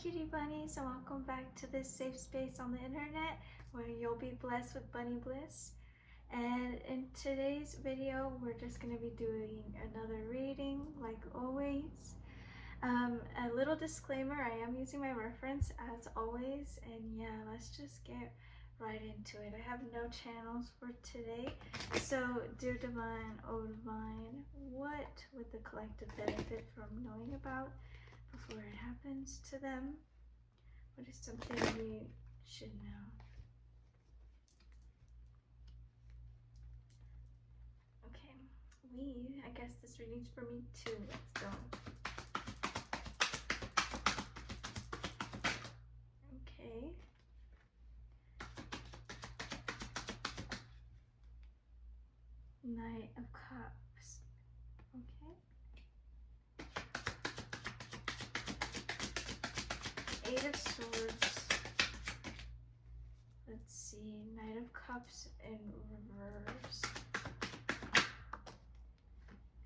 cutie bunnies, and welcome back to this safe space on the internet where you'll be blessed with bunny bliss. And in today's video we're just going to be doing another reading like always. A little disclaimer, I am using my reference as always, and yeah, let's just get right into it. I have no channels for today, so dear divine, oh divine, what would the collective benefit from knowing about before it happens to them? What is something we should know? Okay, I guess this reading's for me too. Let's go. Okay. Knight of Cups. Okay. Eight of Swords. Let's see. Knight of Cups in reverse.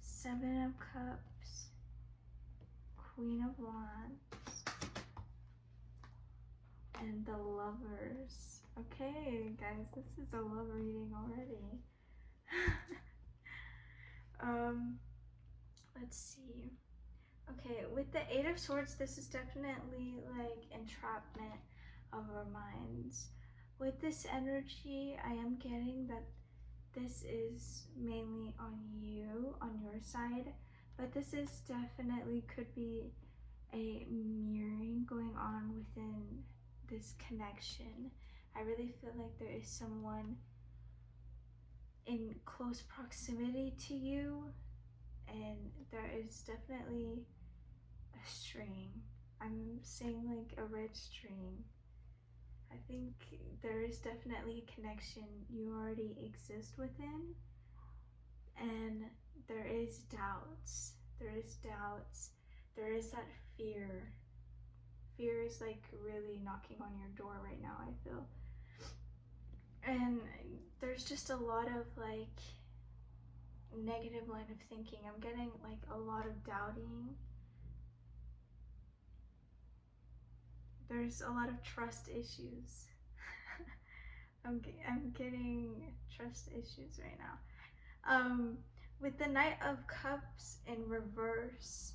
Seven of Cups. Queen of Wands. And the Lovers. Okay, guys, this is a love reading already. Let's see. Okay, with the Eight of Swords, this is definitely like entrapment of our minds. With this energy, I am getting that this is mainly on you, on your side, but this is definitely could be a mirroring going on within this connection. I really feel like there is someone in close proximity to you, and there is definitely a string. I'm saying like a red string. I think there is definitely a connection you already exist within, and there is doubts. There is doubts. There is that fear. Fear is like really knocking on your door right now, I feel. And there's just a lot of like negative line of thinking. I'm getting like a lot of doubting. There's a lot of trust issues. I'm getting trust issues right now. With the Knight of Cups in reverse,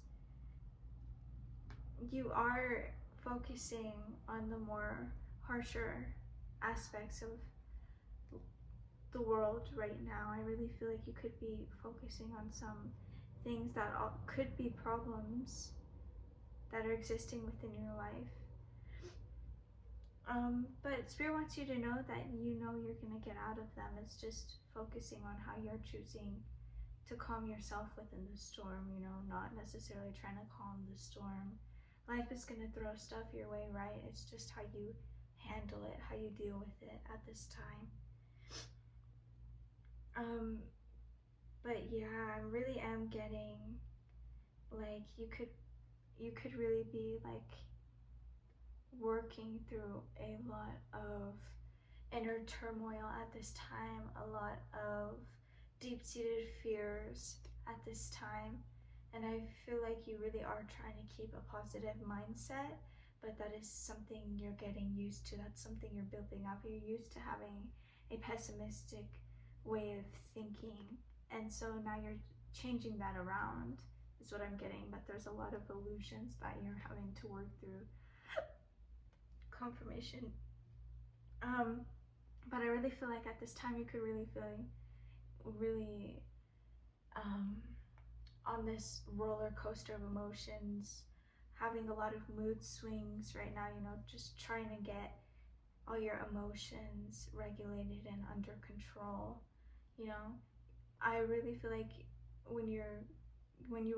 you are focusing on the more harsher aspects of the world right now. I really feel like you could be focusing on some things that could be problems that are existing within your life. But Spirit wants you to know that you know you're going to get out of them. It's just focusing on how you're choosing to calm yourself within the storm, you know, not necessarily trying to calm the storm. Life is going to throw stuff your way, right? It's just how you handle it, how you deal with it at this time. But yeah, I really am getting like you could really be like working through a lot of inner turmoil at this time, a lot of deep-seated fears at this time, and I feel like you really are trying to keep a positive mindset, but that is something you're getting used to. That's something you're building up. You're used to having a pessimistic way of thinking, and so now you're changing that around is what I'm getting, but there's a lot of illusions that you're having to work through. Confirmation. But I really feel like at this time you could really feel really on this roller coaster of emotions, having a lot of mood swings right now, you know, just trying to get all your emotions regulated and under control. You know, I really feel like when you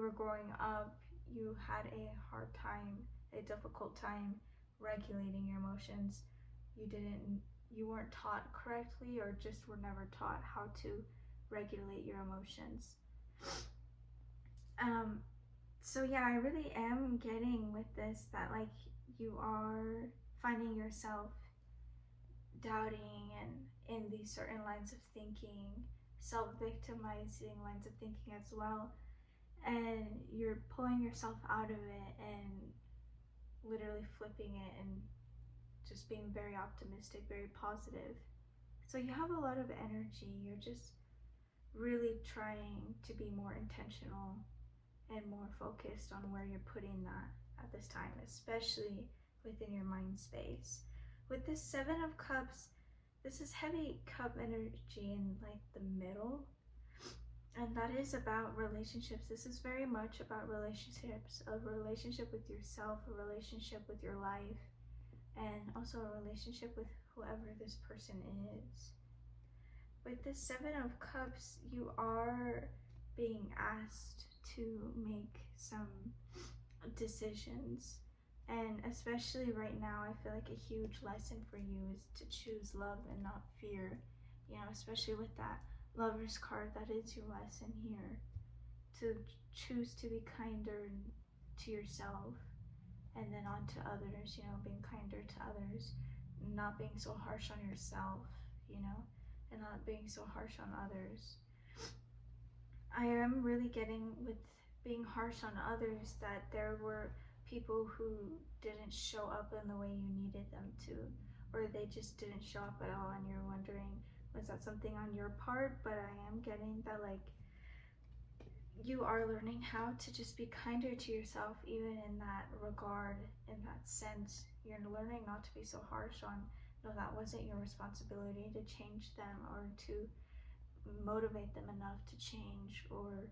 were growing up, you had a hard time, a difficult time regulating your emotions. You weren't taught correctly, or just were never taught how to regulate your emotions. So yeah, I really am getting with this that like you are finding yourself doubting and in these certain lines of thinking, self-victimizing lines of thinking as well, and you're pulling yourself out of it and literally really flipping it and just being very optimistic, very positive. So you have a lot of energy. You're just really trying to be more intentional and more focused on where you're putting that at this time, especially within your mind space. With this Seven of Cups, this is heavy cup energy in like the middle, and that is about relationships. This is very much about relationships, a relationship with yourself, a relationship with your life, and also a relationship with whoever this person is. With the Seven of Cups, you are being asked to make some decisions. And especially right now, I feel like a huge lesson for you is to choose love and not fear. You know, especially with that Lover's card, that is your lesson here. To choose to be kinder to yourself and then on to others, you know, being kinder to others, not being so harsh on yourself, you know, and not being so harsh on others. I am really getting with being harsh on others that there were people who didn't show up in the way you needed them to, or they just didn't show up at all, and you're wondering, was that something on your part? But I am getting that, like, you are learning how to just be kinder to yourself, even in that regard, in that sense. You're learning not to be so harsh on, no, that wasn't your responsibility to change them or to motivate them enough to change, or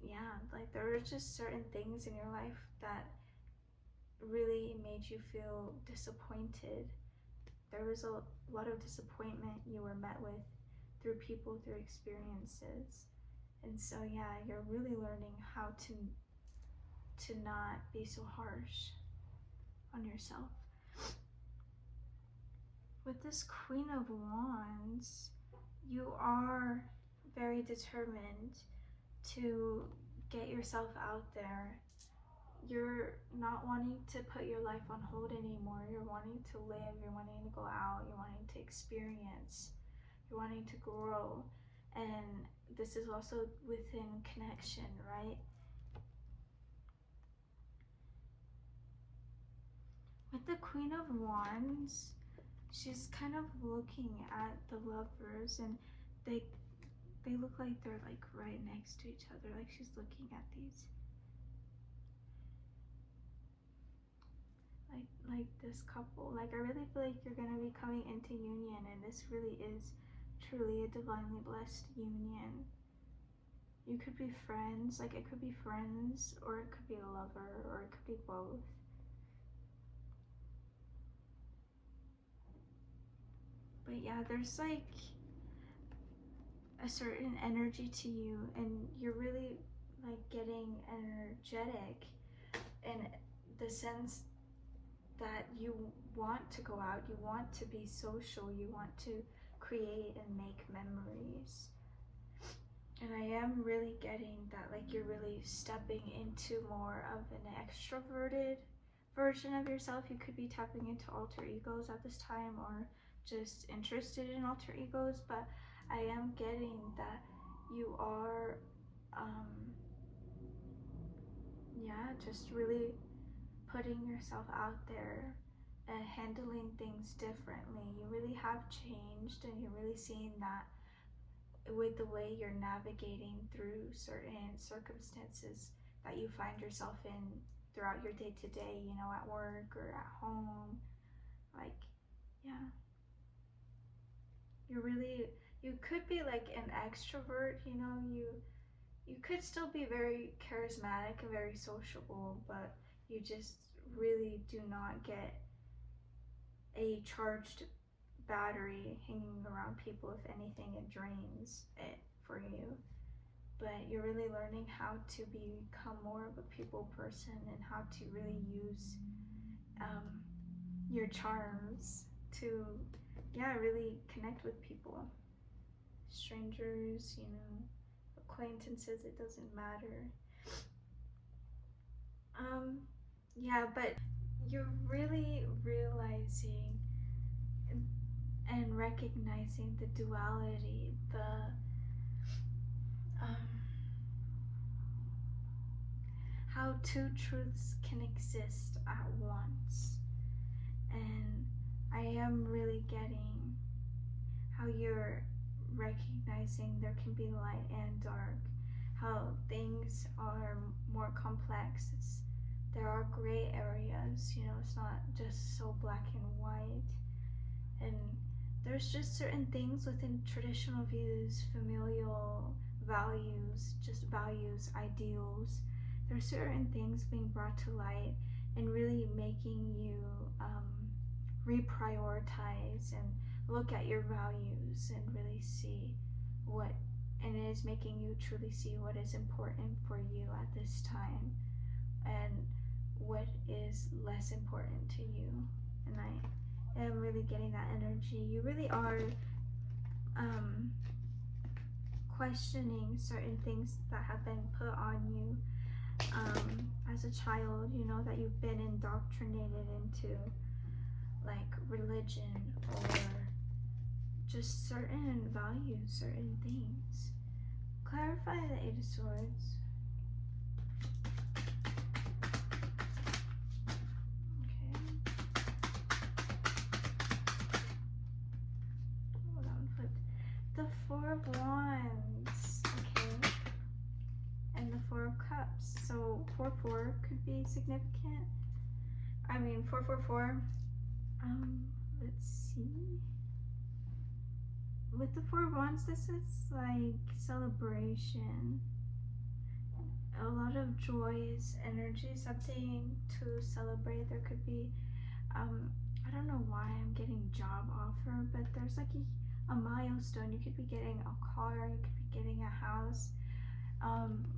yeah, like there are just certain things in your life that really made you feel disappointed. There was a lot of disappointment you were met with through people, through experiences. And so yeah, you're really learning how to not be so harsh on yourself. With this Queen of Wands, you are very determined to get yourself out there. You're not wanting to put your life on hold anymore. You're wanting to live, you're wanting to go out, you're wanting to experience, you're wanting to grow. And this is also within connection, right? With the Queen of Wands, she's kind of looking at the lovers, and they look like they're like right next to each other, like she's looking at these, like this couple. Like I really feel like you're gonna be coming into union, and this really is truly a divinely blessed union. You could be friends, like it could be friends, or it could be a lover, or it could be both. But yeah, there's like a certain energy to you, and you're really like getting energetic in the sense that you want to go out, you want to be social, you want to create and make memories. And I am really getting that, like, you're really stepping into more of an extroverted version of yourself. You could be tapping into alter egos at this time, or just interested in alter egos, but I am getting that you are yeah, just really putting yourself out there and handling things differently. You really have changed, and you're really seeing that with the way you're navigating through certain circumstances that you find yourself in throughout your day to day, you know, at work or at home. Like, yeah. You're really, you could be like an extrovert, you know, you could still be very charismatic and very sociable, but you just really do not get a charged battery hanging around people. If anything, it drains it for you. But you're really learning how to become more of a people person, and how to really use your charms to, yeah, really connect with people. Strangers, you know, acquaintances, it doesn't matter. Yeah, but you're really realizing and recognizing the duality, um, how two truths can exist at once. And I am really getting how you're recognizing there can be light and dark, how things are more complex. There are gray areas, you know, it's not just so black and white. And there's just certain things within traditional views, familial values, just values, ideals. There's certain things being brought to light and really making you reprioritize and look at your values and really see what, and it is making you truly see what is important for you at this time and what is less important to you. And I am really getting that energy. You really are questioning certain things that have been put on you as a child, you know, that you've been indoctrinated into, like religion or just certain values, certain things. Clarify the Eight of Swords. Okay. Hold on, flip. The Four of Wands. Okay. And the Four of Cups. So 4-4 could be significant. I mean 4-4-4. Let's see. With the Four of Wands, this is like celebration. A lot of joyous energy, something to celebrate. There could be, I don't know why I'm getting job offer, but there's like a milestone. You could be getting a car, you could be getting a house.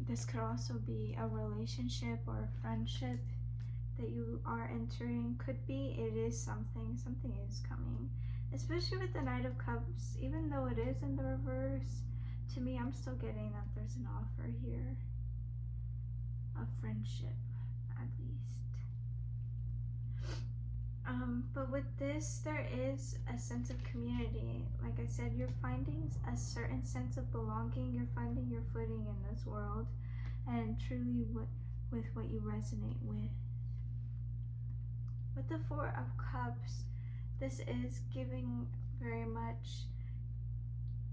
This could also be a relationship or a friendship that you are entering. Could be, it is something is coming. Especially with the Knight of Cups, even though it is in the reverse, to me, I'm still getting that there's an offer here. A friendship, at least. But with this, there is a sense of community. Like I said, you're finding a certain sense of belonging. You're finding your footing in this world and truly with what you resonate with. With the Four of Cups, this is giving very much,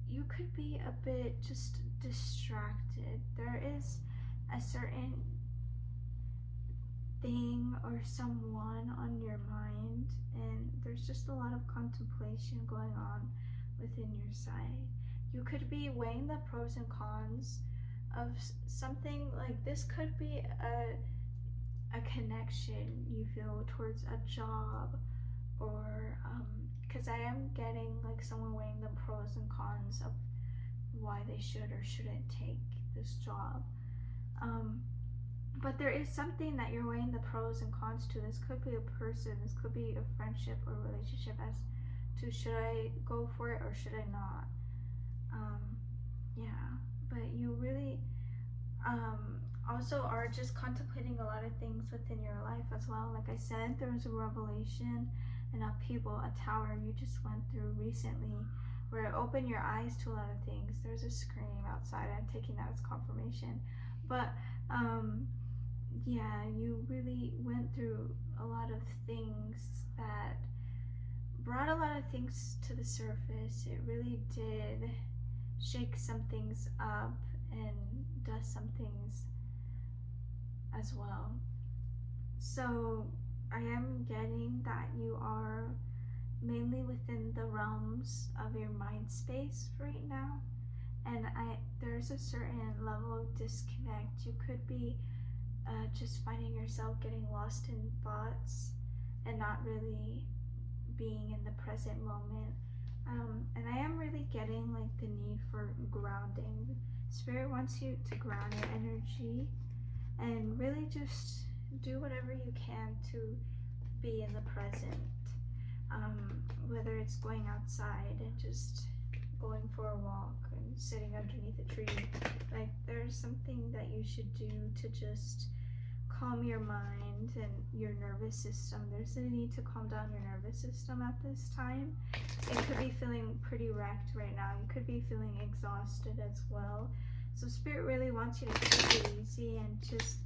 you could be a bit just distracted. There is a certain thing or someone on your mind, and there's just a lot of contemplation going on within your side. You could be weighing the pros and cons of something. Like this could be a connection you feel towards a job, or because I am getting like someone weighing the pros and cons of why they should or shouldn't take this job. But there is something that you're weighing the pros and cons to. This could be a person, this could be a friendship or relationship, as to should I go for it or should I not. Yeah, but you really also are just contemplating a lot of things within your life as well. Like I said, there was a revelation, an upheaval, a tower you just went through recently where it opened your eyes to a lot of things. There's a scream outside. I'm taking that as confirmation. But yeah, you really went through a lot of things that brought a lot of things to the surface. It really did shake some things up and dust some things as well. So I am getting that you are mainly within the realms of your mind space right now, and there's a certain level of disconnect. You could be just finding yourself getting lost in thoughts and not really being in the present moment. And I am really getting like the need for grounding. Spirit wants you to ground your energy and really just do whatever you can to be in the present. Whether it's going outside and just going for a walk and sitting underneath a tree, like there's something that you should do to just calm your mind and your nervous system. There's a need to calm down your nervous system at this time. It could be feeling pretty wrecked right now. You could be feeling exhausted as well. So Spirit really wants you to take it easy and just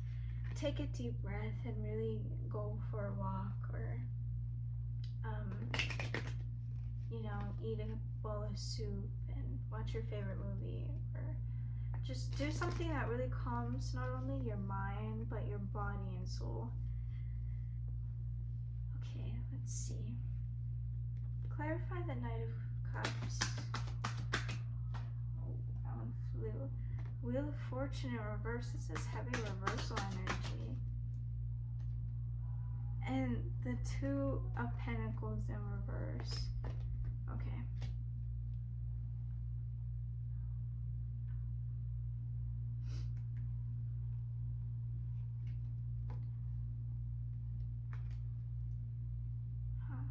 take a deep breath and really go for a walk or eat a bowl of soup and watch your favorite movie, or just do something that really calms not only your mind but your body and soul. Okay, let's see. Clarify the Knight of Cups. Oh, that one flew. Wheel of Fortune in reverse. This is heavy reversal energy. And the Two of Pentacles in reverse. Okay. Huh.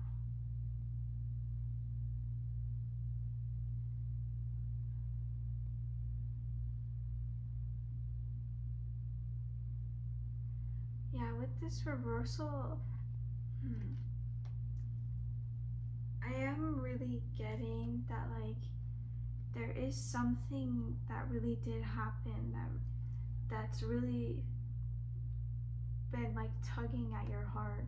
Yeah, with this reversal, I am really getting that, like, there is something that really did happen that's really been like tugging at your heart.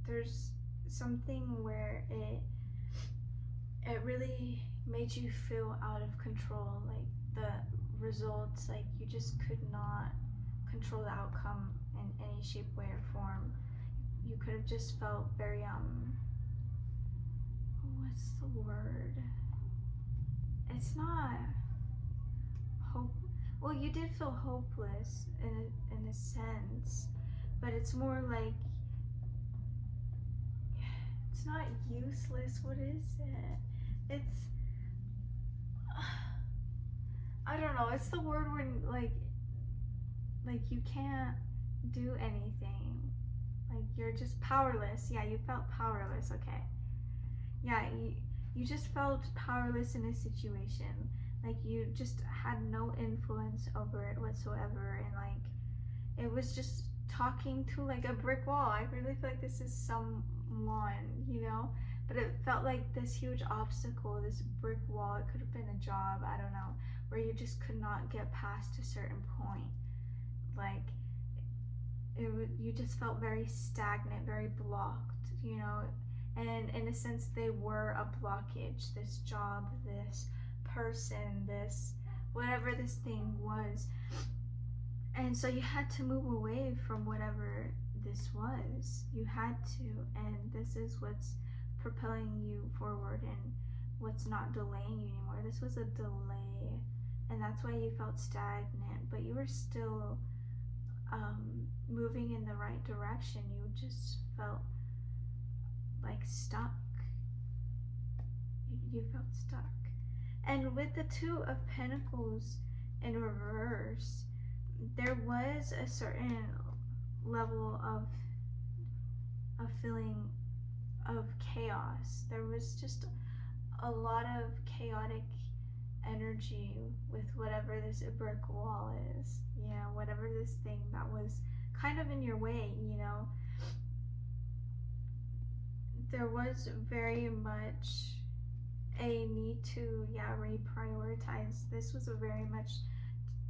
There's something where it really made you feel out of control, like the results, like you just could not control the outcome in any shape, way, or form. You could have just felt very what's the word? It's not hope. Well, you did feel hopeless in a sense, but it's more like it's not useless. What is it? It's I don't know. It's the word when like you can't do anything. Like you're just powerless. Yeah, you felt powerless. Okay. Yeah, you just felt powerless in a situation. Like you just had no influence over it whatsoever, and like it was just talking to like a brick wall. I really feel like this is someone, you know, but it felt like this huge obstacle, this brick wall. It could have been a job, I don't know, where you just could not get past a certain point. Like you just felt very stagnant, very blocked, you know. And in a sense, they were a blockage. This job, this person, this whatever this thing was. And so you had to move away from whatever this was. You had to, and this is what's propelling you forward and what's not delaying you anymore. This was a delay, and that's why you felt stagnant, but you were still moving in the right direction. You just felt like stuck. You felt stuck. And with the Two of Pentacles in reverse, there was a certain level of feeling of chaos. There was just a lot of chaotic energy with whatever this brick wall is, you know, whatever this thing that was kind of in your way, you know. There was very much a need to reprioritize. This was a very much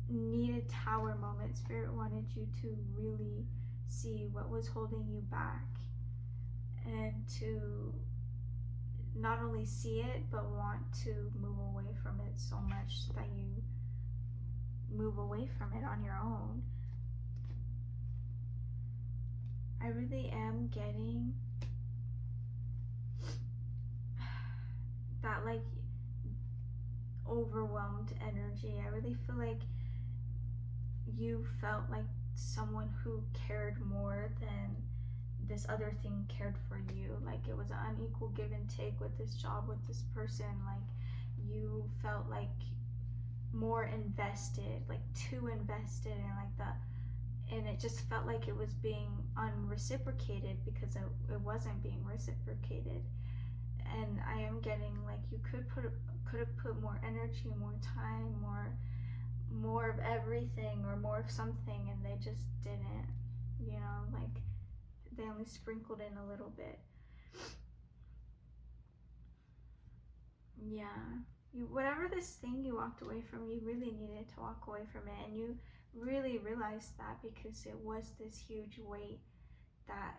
needed tower moment. Spirit wanted you to really see what was holding you back, and to not only see it but want to move away from it so much that you move away from it on your own. I really am getting that like overwhelmed energy. I really feel like you felt like someone who cared more than this other thing cared for you. Like it was an unequal give and take with this job, with this person. Like you felt like more invested, like too invested, and like that, and it just felt like it was being unreciprocated because it wasn't being reciprocated. And I am getting like you could have put more energy, more time, more of everything, or more of something, and they just didn't, you know, like they only sprinkled in a little bit. Yeah, whatever this thing you walked away from, you really needed to walk away from it, and you really realized that because it was this huge weight that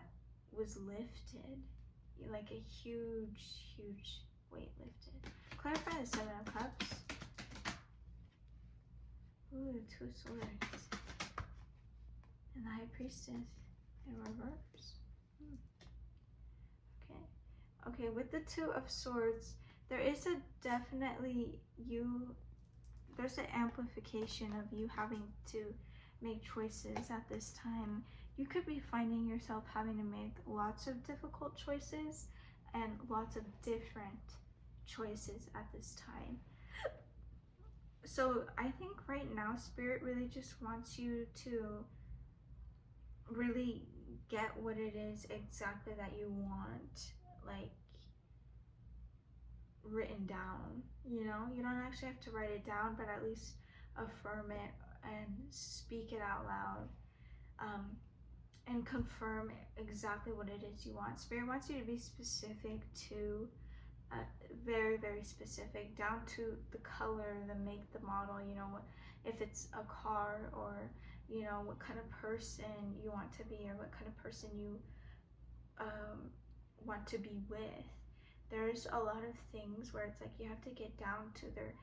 was lifted, like a huge weight lifted. Clarify the Seven of Cups. Ooh, the Two of Swords. And the High Priestess in reverse. Okay. Okay, with the Two of Swords, there is a definitely there's an amplification of you having to make choices at this time. You could be finding yourself having to make lots of difficult choices and lots of different choices at this time. So I think right now Spirit really just wants you to really get what it is exactly that you want, like written down. You know, you don't actually have to write it down, but at least affirm it and speak it out loud, and confirm exactly what it is you want. Spirit wants you to be specific to very, very specific, down to the color, the make, the model, you know, if it's a car, or, you know, what kind of person you want to be, or what kind of person you want to be with. There's a lot of things where it's like you have to get down to their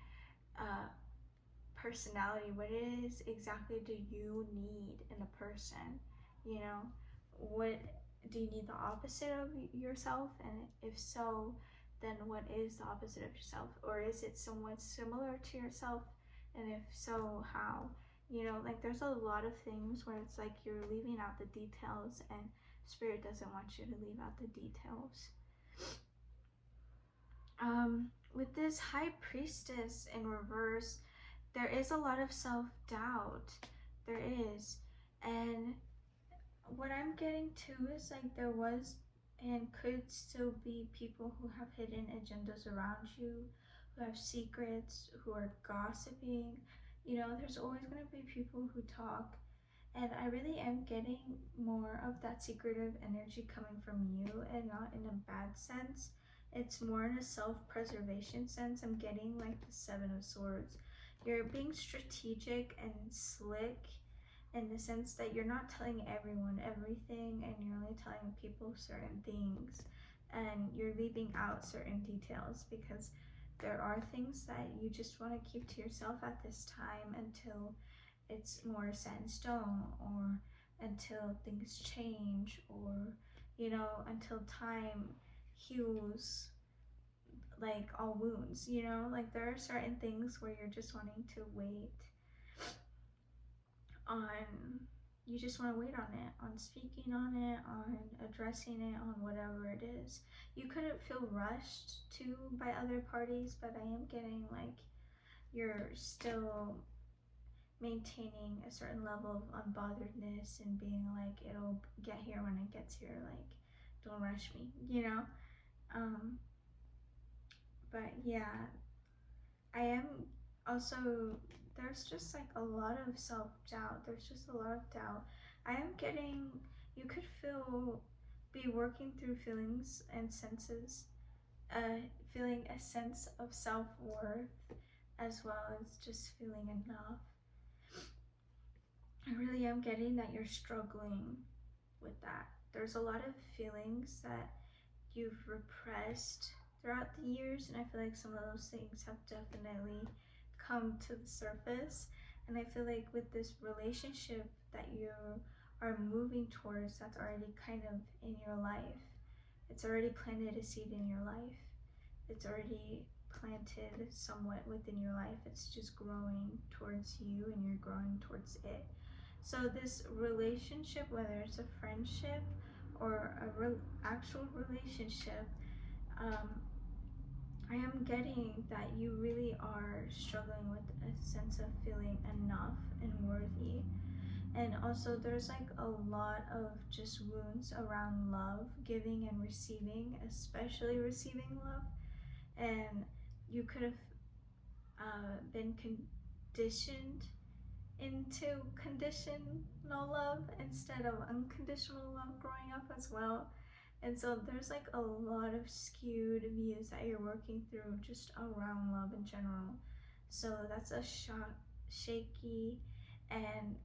personality. What is exactly do you need in a person? You know, what do you need? The opposite of yourself? And if so, then what is the opposite of yourself? Or is it somewhat similar to yourself? And if so, how? You know, like there's a lot of things where it's like you're leaving out the details, and Spirit doesn't want you to leave out the details. With this High Priestess in reverse, there is a lot of self-doubt. There is. And what I'm getting to is like there was and could still be people who have hidden agendas around you, who have secrets, who are gossiping. You know, there's always going to be people who talk. And I really am getting more of that secretive energy coming from you, and not in a bad sense. It's more in a self-preservation sense. I'm getting like the Seven of Swords. You're being strategic and slick in the sense that you're not telling everyone everything, and you're only telling people certain things, and you're leaving out certain details because there are things that you just want to keep to yourself at this time until it's more set in stone, or until things change, or, you know, until time heals like all wounds. You know, like there are certain things where you're just wanting to wait on, you just want to wait on it, on speaking on it, on addressing it, on whatever it is. You couldn't feel rushed to by other parties, but I am getting like you're still maintaining a certain level of unbotheredness and being like, it'll get here when it gets here, like don't rush me, you know. But yeah, I am also, there's just like a lot of self-doubt. There's just a lot of doubt. I am getting, you could be working through feelings and senses, feeling a sense of self-worth, as well as just feeling enough. I really am getting that you're struggling with that. There's a lot of feelings that you've repressed throughout the years, and I feel like some of those things have definitely come to the surface. And I feel like with this relationship that you are moving towards, that's already kind of in your life. It's already planted a seed in your life. It's already planted somewhat within your life. It's just growing towards you, and you're growing towards it. So this relationship, whether it's a friendship or actual relationship, I am getting that you really are struggling with a sense of feeling enough and worthy. And also there's like a lot of just wounds around love, giving and receiving, especially receiving love. And you could have been conditioned into conditional love instead of unconditional love growing up as well. And so there's like a lot of skewed views that you're working through just around love in general. So that's a shaky and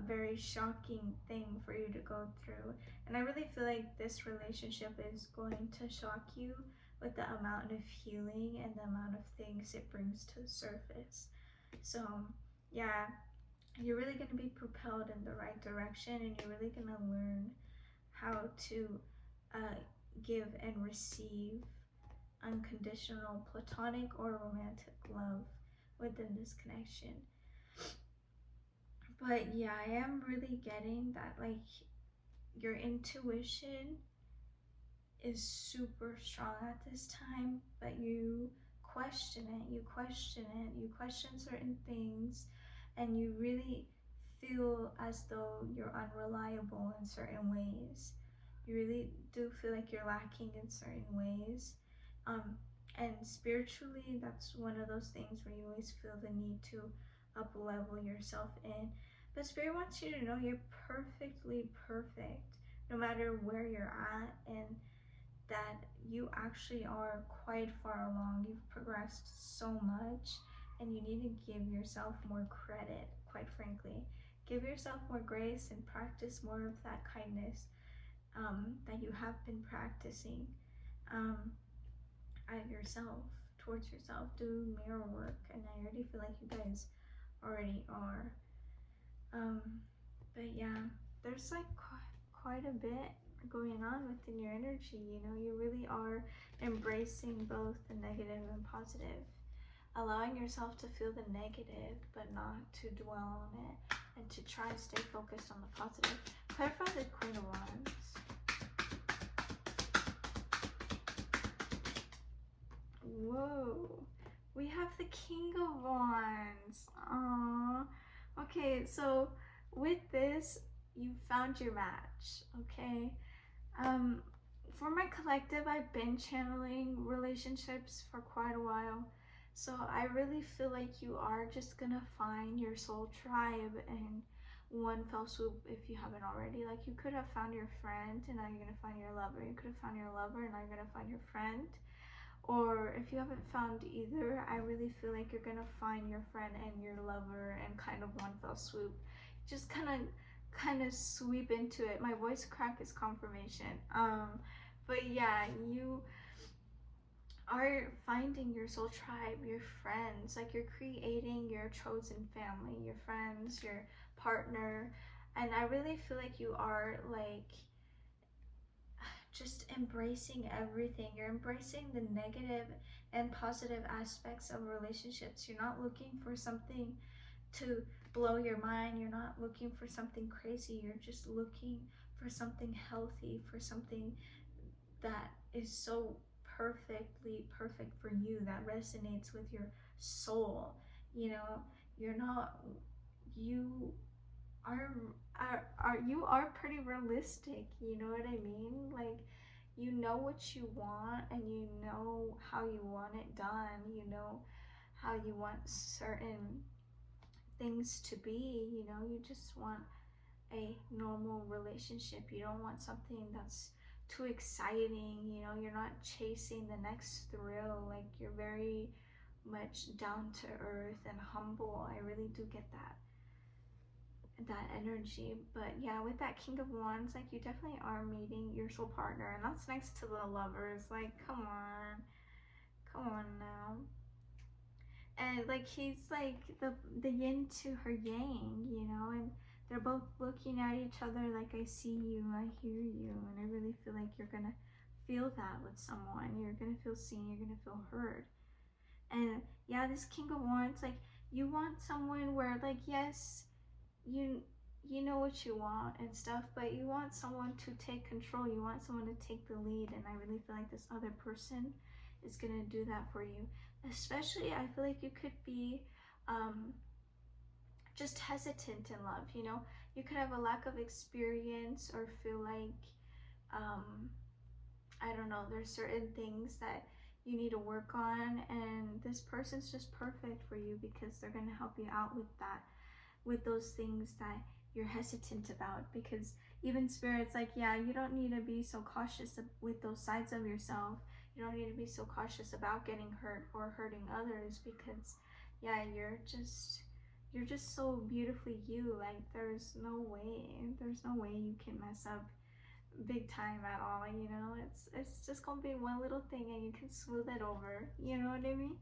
very shocking thing for you to go through. And I really feel like this relationship is going to shock you with the amount of healing and the amount of things it brings to the surface. So yeah, you're really going to be propelled in the right direction, and you're really going to learn how to give and receive unconditional platonic or romantic love within this connection. But yeah, I am really getting that, like, your intuition is super strong at this time, but you question it, you question it, you question certain things, and you really feel as though you're unreliable in certain ways. You really do feel like you're lacking in certain ways. And spiritually, that's one of those things where you always feel the need to up level yourself in. But Spirit wants you to know you're perfectly perfect no matter where you're at, and that you actually are quite far along. You've progressed so much, and you need to give yourself more credit, quite frankly. Give yourself more grace and practice more of that kindness that you have been practicing at yourself, towards yourself. Do mirror work, and I already feel like you guys already are. But yeah, there's like quite a bit going on within your energy. You know, you really are embracing both the negative and positive, allowing yourself to feel the negative but not to dwell on it, and to try and stay focused on the positive. Clarify the Queen of Wands. Whoa, we have the King of Wands. Aww. Okay, so with this, you found your match. Okay. For my collective, I've been channeling relationships for quite a while, so I really feel like you are just gonna find your soul tribe in one fell swoop if you haven't already. Like, you could have found your friend and now you're gonna find your lover. You could have found your lover and now you're gonna find your friend. Or if you haven't found either, I really feel like you're gonna find your friend and your lover in kind of one fell swoop. Just kind of sweep into it. My voice crack is confirmation. But yeah, you are finding your soul tribe, your friends. Like, you're creating your chosen family, your friends, your partner. And I really feel like you are, like, just embracing everything. You're embracing the negative and positive aspects of relationships. You're not looking for something to blow your mind. You're not looking for something crazy. You're just looking for something healthy, for something that is so perfectly perfect for you, that resonates with your soul. You know, you're not, you are you are pretty realistic, you know what I mean? Like, you know what you want, and you know how you want it done. You know how you want certain things to be. You know, you just want a normal relationship. You don't want something that's too exciting. You know, you're not chasing the next thrill. Like, you're very much down to earth and humble. I really do get that energy. But yeah, with that King of Wands, like, you definitely are meeting your soul partner, and that's next to the Lovers. Like, come on now. And like, he's like the yin to her yang, you know, and they're both looking at each other like, I see you, I hear you. And I really feel like you're gonna feel that with someone. You're gonna feel seen, you're gonna feel heard. And yeah, this King of Wands, like, you want someone where, like, yes, you know what you want and stuff, but you want someone to take control. You want someone to take the lead, and I really feel like this other person is gonna do that for you. Especially, I feel like you could be just hesitant in love. You know, you could have a lack of experience, or feel like I don't know, there's certain things that you need to work on, and this person's just perfect for you because they're gonna help you out with that, with those things that you're hesitant about. Because even Spirit's like, yeah, you don't need to be so cautious with those sides of yourself. You don't need to be so cautious about getting hurt or hurting others, because yeah, you're just so beautifully you. Like, there's no way you can mess up big time at all, you know. It's just gonna be one little thing and you can smooth it over, you know what I mean?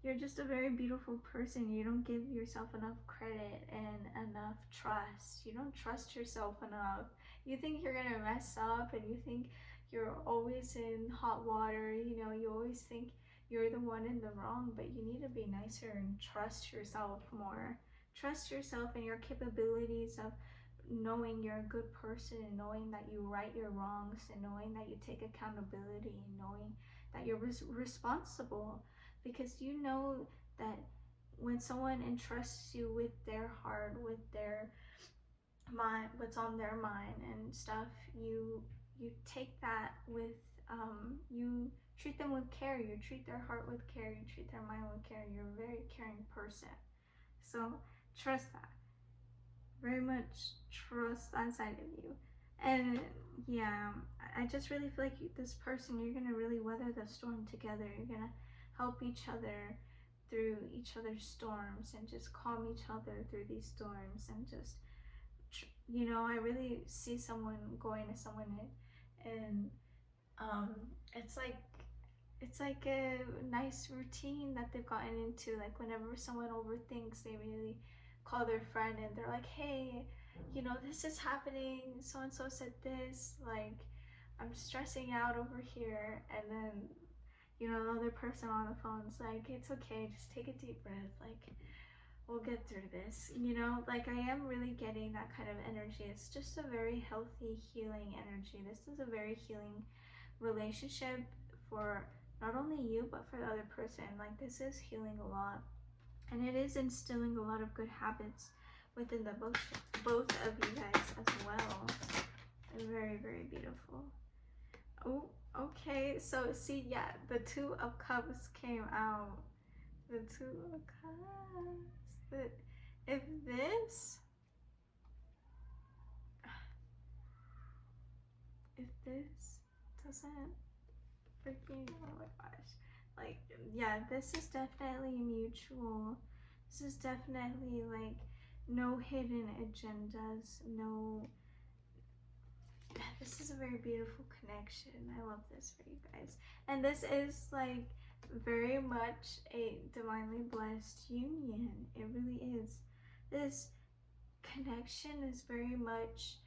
You're just a very beautiful person. You don't give yourself enough credit and enough trust. You don't trust yourself enough. You think you're gonna mess up and you think you're always in hot water, you know, you always think you're the one in the wrong, but you need to be nicer and trust yourself more. Trust yourself and your capabilities of knowing you're a good person and knowing that you right your wrongs and knowing that you take accountability and knowing that you're responsible, because you know that when someone entrusts you with their heart, with their mind, what's on their mind and stuff, you take that with you treat them with care, you treat their heart with care, you treat their mind with care. You're a very caring person, so trust that. Very much trust that side of you. And yeah, I just really feel like this person, you're gonna really weather the storm together. You're gonna help each other through each other's storms and just calm each other through these storms and just, you know, I really see someone going to someone and um it's like it's like a nice routine that they've gotten into. Like whenever someone overthinks, they really call their friend and they're like, hey, you know, this is happening, so and so said this, like I'm stressing out over here. And then, you know, the other person on the phone's like, it's okay, just take a deep breath, like we'll get through this, you know. Like I am really getting that kind of energy. It's just a very healthy, healing energy. This is a very healing relationship for not only you but for the other person. Like this is healing a lot, and it is instilling a lot of good habits within the both of you guys as well. Very, very beautiful. Oh, okay, so see, yeah, the Two of Cups came out. The Two of Cups. If this if this doesn't freaking, oh my gosh, like yeah, this is definitely mutual. This is definitely like no hidden agendas, no, this is a very beautiful connection. I love this for you guys. And this is like very much a divinely blessed union. It really is. This connection is very much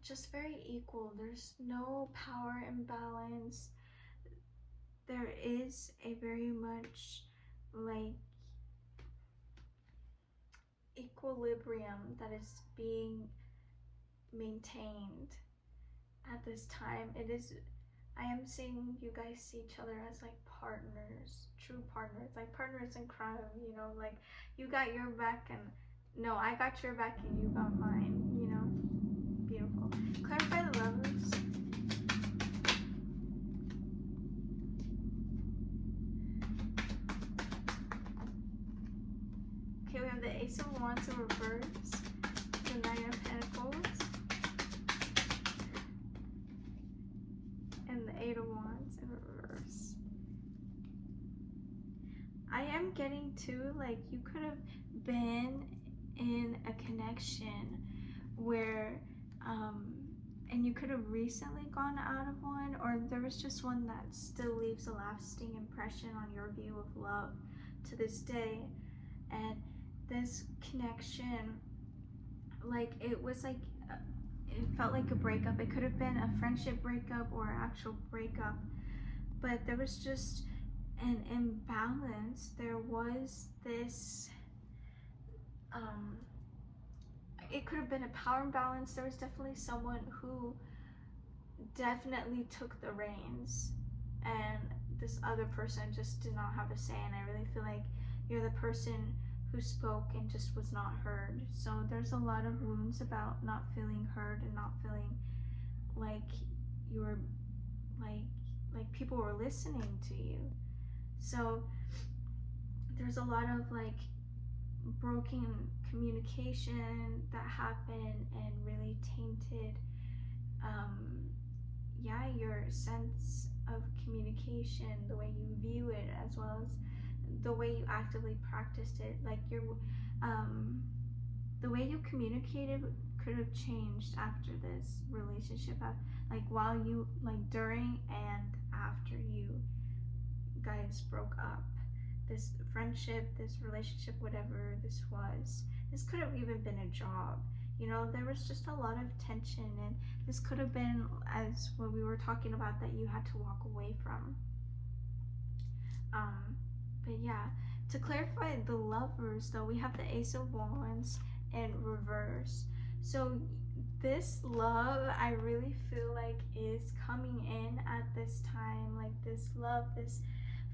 just very equal. There's no power imbalance. There is a very much like equilibrium that is being maintained at this time. It is, I am seeing you guys see each other as like partners, true partners, like partners in crime, you know, like you got your back and no, I got your back and you got mine, you know. Beautiful. Clarify the Lovers. Okay, we have the Ace of Wands in reverse, the Nine of Pentacles, and the Eight of Wands in reverse. I am getting to, like, you could have been in a connection where and you could have recently gone out of one, or there was just one that still leaves a lasting impression on your view of love to this day. And this connection, like it was like it felt like a breakup. It could have been a friendship breakup or an actual breakup, but there was just an imbalance. There was this it could have been a power imbalance. There was definitely someone who definitely took the reins and this other person just did not have a say. And I really feel like you're the person who spoke and just was not heard. So there's a lot of wounds about not feeling heard and not feeling like you were like people were listening to you. So there's a lot of like broken communication that happened and really tainted yeah, your sense of communication, the way you view it, as well as the way you actively practiced it. Like your the way you could have changed after this relationship, like while you, like during and after you guys broke up. This friendship, this relationship, whatever this was, this could have even been a job. You know, there was just a lot of tension, and this could have been, as what we were talking about, that you had to walk away from. But yeah, to clarify the lovers though, we have the Ace of Wands in reverse. So this love, I really feel like, is coming in at this time. Like this love, this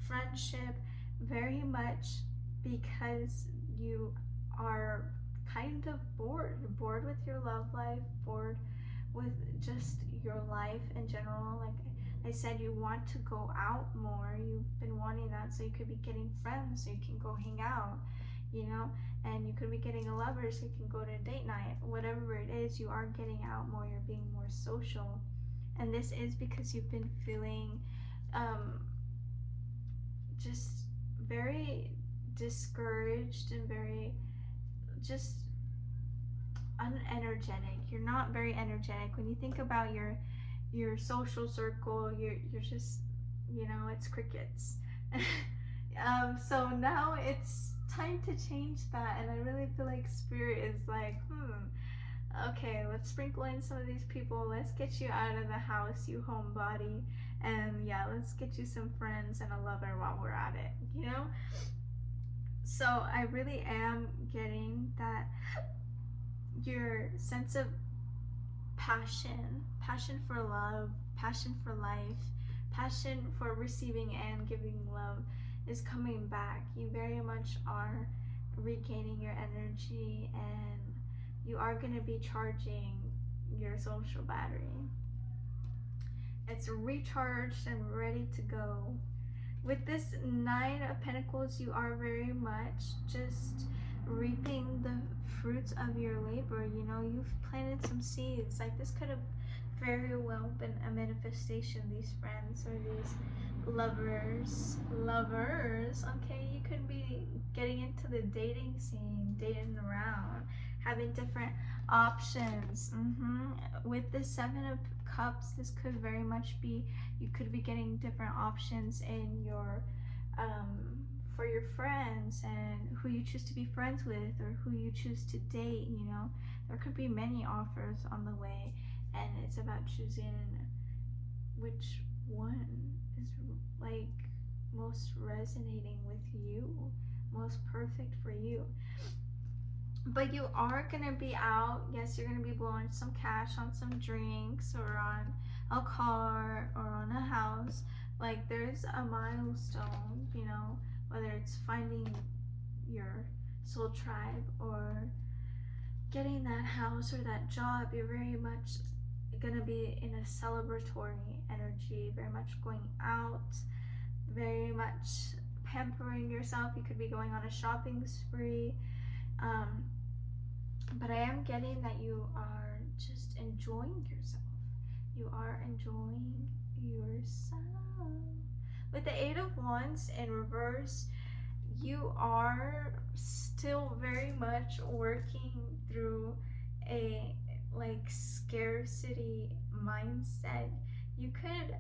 friendship, very much because you are kind of bored with your love life, bored with just your life in general. Like I said, you want to go out more. You've been wanting that, so you could be getting friends so you can go hang out, you know, and you could be getting a lover so you can go to a date night. Whatever it is, you are getting out more. You're being more social, and this is because you've been feeling just very discouraged and very just unenergetic. You're not very energetic. When you think about your social circle, you're just, you know, it's crickets. So now it's time to change that, and I really feel like Spirit is like, okay, let's sprinkle in some of these people. Let's get you out of the house, you homebody, and yeah, let's get you some friends and a lover while we're at it, you know? So I really am getting that your sense of passion for love, passion for life, passion for receiving and giving love is coming back. You very much are regaining your energy, and you are going to be charging your social battery. It's recharged and ready to go. With this Nine of Pentacles, you are very much just reaping the fruits of your labor. You know, you've planted some seeds. Like this could have very well been a manifestation, these friends or these lovers. Okay, you could be getting into the dating scene, dating around, having different options. With the Seven of Cups, this could very much be, you could be getting different options in your for your friends and who you choose to be friends with or who you choose to date. You know, there could be many offers on the way, and it's about choosing which one is like most resonating with you, most perfect for you. But you are gonna be out. Yes, you're gonna be blowing some cash on some drinks or on a car or on a house. Like there's a milestone, you know, whether it's finding your soul tribe or getting that house or that job. You're very much gonna be in a celebratory energy, very much going out, very much pampering yourself. You could be going on a shopping spree. But I am getting that you are just enjoying yourself. You are enjoying yourself. With the Eight of Wands in reverse, you are still very much working through a like scarcity mindset. You could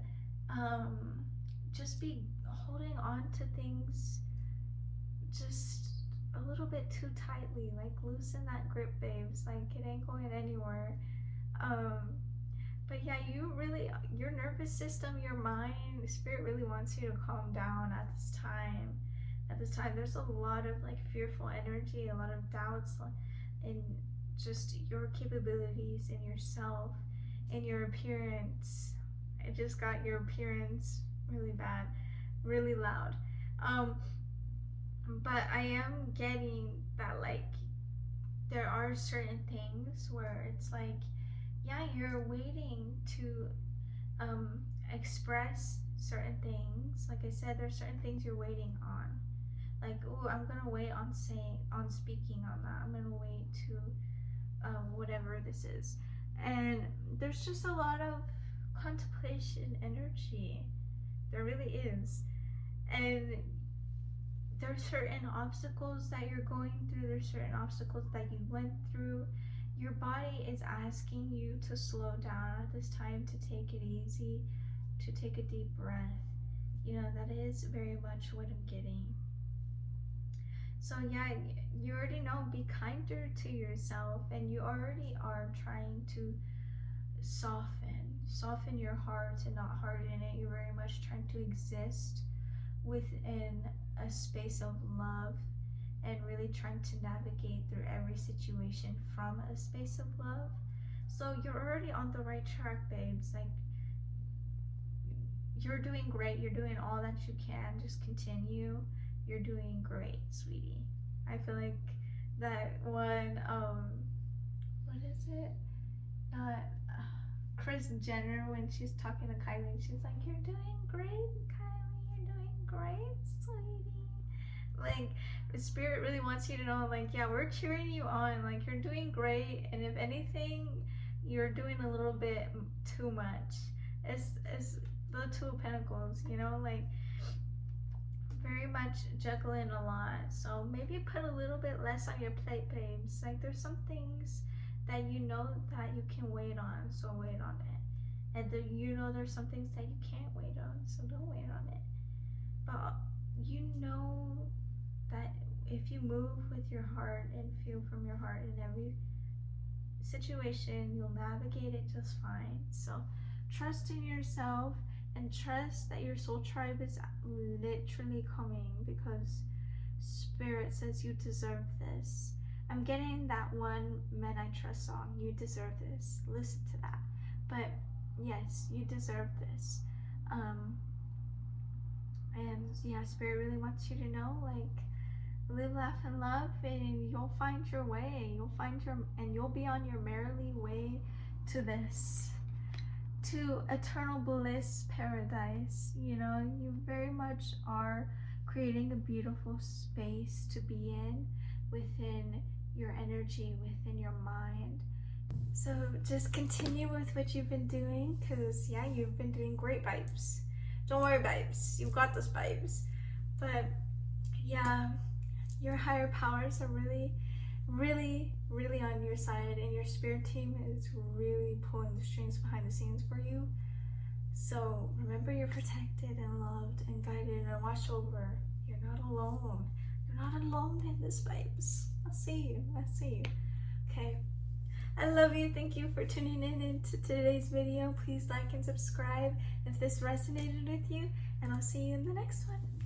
just be holding on to things just a little bit too tightly. Like loosen that grip, babes. Like it ain't going anywhere. But yeah, you really, your nervous system, your mind, Spirit really wants you to calm down at this time. At this time, there's a lot of like fearful energy, a lot of doubts in just your capabilities, in yourself, in your appearance. I just got your appearance really bad, really loud. But I am getting that like there are certain things where it's like, yeah, you're waiting to express certain things. Like I said, there's certain things you're waiting on. Like, oh, I'm gonna wait on speaking on that. I'm gonna wait to whatever this is. And there's just a lot of contemplation energy. There really is. And there's certain obstacles that you're going through. There's certain obstacles that you went through. your body is asking you to slow down at this time, to take it easy, to take a deep breath. You know, that is very much what I'm getting. So yeah, you already know, be kinder to yourself, and you already are trying to soften your heart and not harden it. You're very much trying to exist within a space of love and really trying to navigate through every situation from a space of love. So you're already on the right track, babes. Like, you're doing great. You're doing all that you can. Just continue. You're doing great, sweetie. I feel like that one, what is it? Not Kris Jenner, when she's talking to Kylie, she's like, "You're doing great, Kylie. You're doing great, sweetie." Like, the spirit really wants you to know, like, yeah, we're cheering you on. Like, you're doing great, and if anything, you're doing a little bit too much. It's the Two of Pentacles, you know, like, very much juggling a lot. So maybe put a little bit less on your plate, babes. Like, there's some things that you know that you can wait on, so wait on it. And you know there's some things that you can't wait on, so don't wait on it. But you know that if you move with your heart and feel from your heart in every situation, you'll navigate it just fine. So trust in yourself and trust that your soul tribe is literally coming, because Spirit says you deserve this. I'm getting that one Men I Trust song, "You Deserve This." Listen to that. But yes, you deserve this. And yeah, Spirit really wants you to know, like, live, laugh, and love, and you'll find your way. You'll be on your merrily way to this, to eternal bliss paradise. You know, you very much are creating a beautiful space to be in, within your energy, within your mind. So just continue with what you've been doing, because yeah, you've been doing great, vibes. Don't worry, vibes, you've got those vibes. But yeah, your higher powers are really, really, really on your side, and your spirit team is really pulling the strings behind the scenes for you. So remember, you're protected and loved and guided and watched over. You're not alone. You're not alone in this, vibes. I see you. Okay, I love you. Thank you for tuning in into today's video. Please like and subscribe if this resonated with you, and I'll see you in the next one.